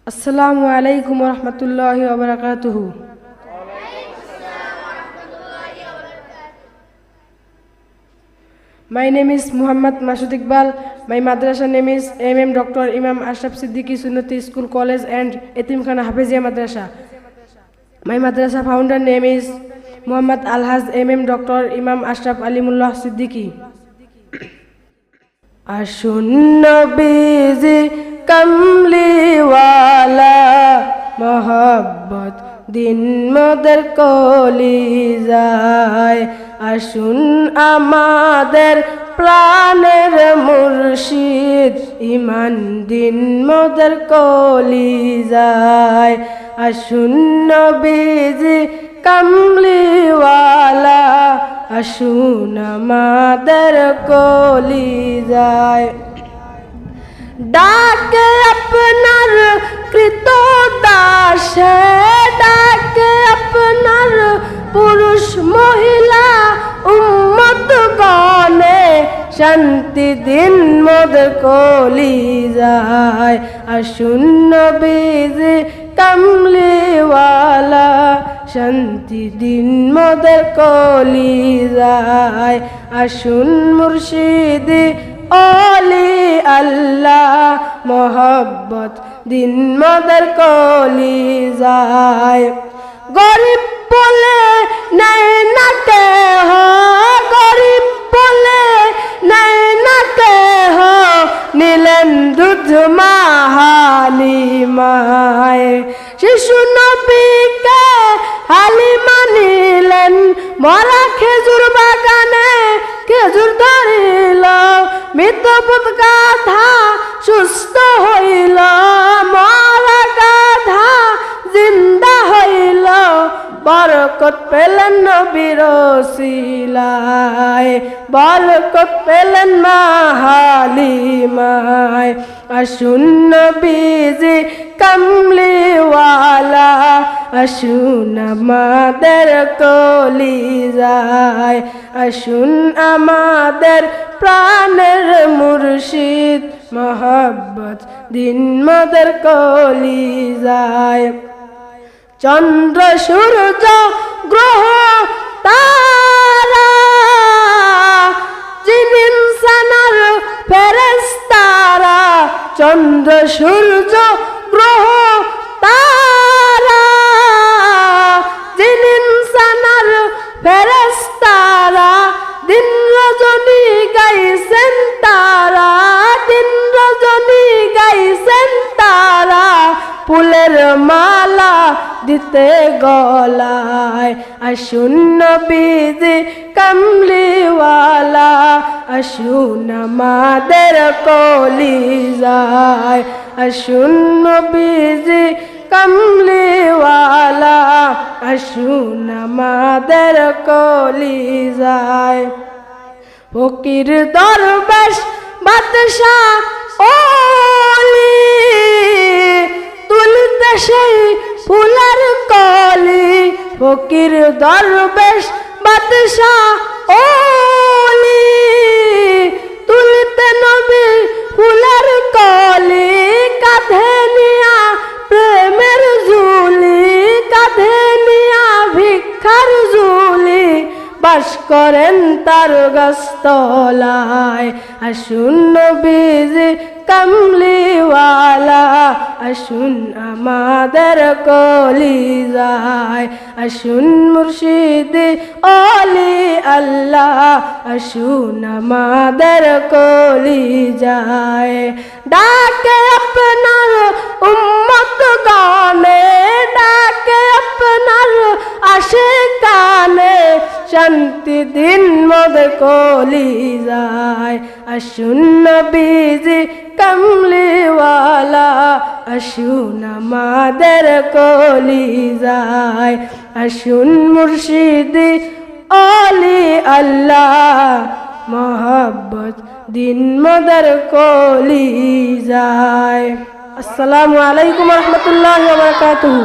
Assalamu alaikum wa rahmatullahi wa barakatuhu. My name is Muhammad Masud Iqbal. My madrasa name is MM Dr. Imam Ashraf Siddiqui Sunnati School College and Etimkhana Hafizia Madrasa. My madrasa founder name is Muhammad Alhaz MM Dr. Imam Ashraf Alimullah Siddiqui. Ashun Nabizi कमलीवाला मोहब्बत दिन mother कलिजाय आशुन आमादेर प्राणेर मुर्शिद ईमान दिन mother कलिजाय आशुन नबीजी कमलीवाला आशुन आमादेर कलिजाय ডাকে আপনার কৃত দাসে ডাকে আপনার পুরুষ মহিলা উম্মত গণে শান্তি দিন মোদ কলিজায় আসুন নবীজি কামলিওয়ালা শান্তি দিন মোদের কলিজায় আসুন মুর্শিদি ওলি আল্লাহ মোহব্বত দিন মোদের কলিজায় গরিব বলে নাই না কেহ গরিব বলে নাই না কেহ নিলেন দুধ মা হালিমায় শিশু নবীকে হালিমা নিলেন মরা খেজুর বাগানে খেজুর ধরিল মৃতপুত গাধা সুস্থ হইল মরা গাধা জিন্দা হইল বরকত পেলেন নবীর ওসিলায় বরকত পেলেন মা হালিমায় আসুন নবীজি কমলিওয়ালা আসুন আমাদের কলিজায় আসুন আমাদের প্রাণের মুর্শিদ মোহব্বত দিন মোদের কলিজায় চন্দ্র সূর্য গ্রহ তারা জিন ইনসানের ফেরেশতারা চন্দ্র সূর্য গ্রহ তারা জিন ইনসানের ফেরেশতারা দিন রজনী গাইছেন তারা দিন রজনী গাইছেন তারা ফুলের মালা দিতে গলায় আসুন নবীজি কমলিওয়ালা আসুন আমাদের কলিজায় আসুন নবীজি কমলিওয়ালা আসুন আমাদের কলিজায় ফকির দরবেশ বাদশাহ ওলি তুলতে সেই ফুলের কলি ফকির দরবেশ বাদশাহ ওলি তুলতে নবী ফুলের কলি কাঁধে নিয়া প্রেমের ঝুলি কাঁধে নিয়া ভিক্ষার ঝুলি বাস করেন তার গাছতলায় আসুন নবীজি কমলিওয়ালা আসুন আমাদের কলিজায় আসুন মুর্শিদি ওলি আল্লাহ আসুন আমাদের কলিজায় ডাকে আপনার উম্মত গণে ডাকে আপনার আশিকানে শান্তি দিন মোদের কলিজায় আসুন নবীজি কমলিওয়ালা আসুন আমাদের কলিজায় আসুন মুর্শিদি ওলি আল্লাহ মোহব্বত দিন মোদের কলিজায়। আসসালামু আলাইকুম ওয়া রাহমাতুল্লাহি ওয়া বারাকাতুহু।